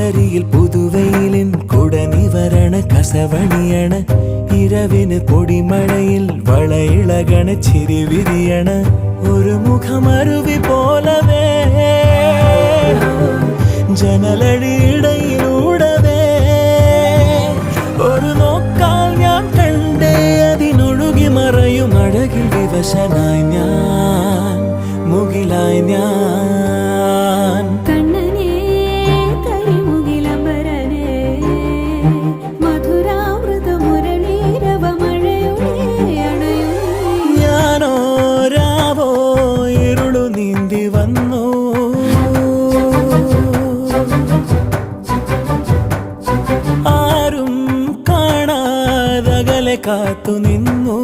പുലരിയിൽ പുതുവെയിലിൻ കുടനിവരണ കസവണിയണ ഇരവിന് പൊടിമഴയിൽ വളയിളകണ ചിരിവിരിയണ ഒരു മുഖമരുവി പോലവേ ജനലഴിയിടയിലൂടവേ ഒരു നോക്കാൽ ഞാൻ കണ്ടേ അതിനൊഴുകി മറയും അഴകിൽ വിവശനായി ഞാൻ മുകിലായി ഞാൻ ഞാനോ രാവോ ഇരുളു നീന്തി വന്നു ആരും കാണാതകലെ കാത്തു നിന്നു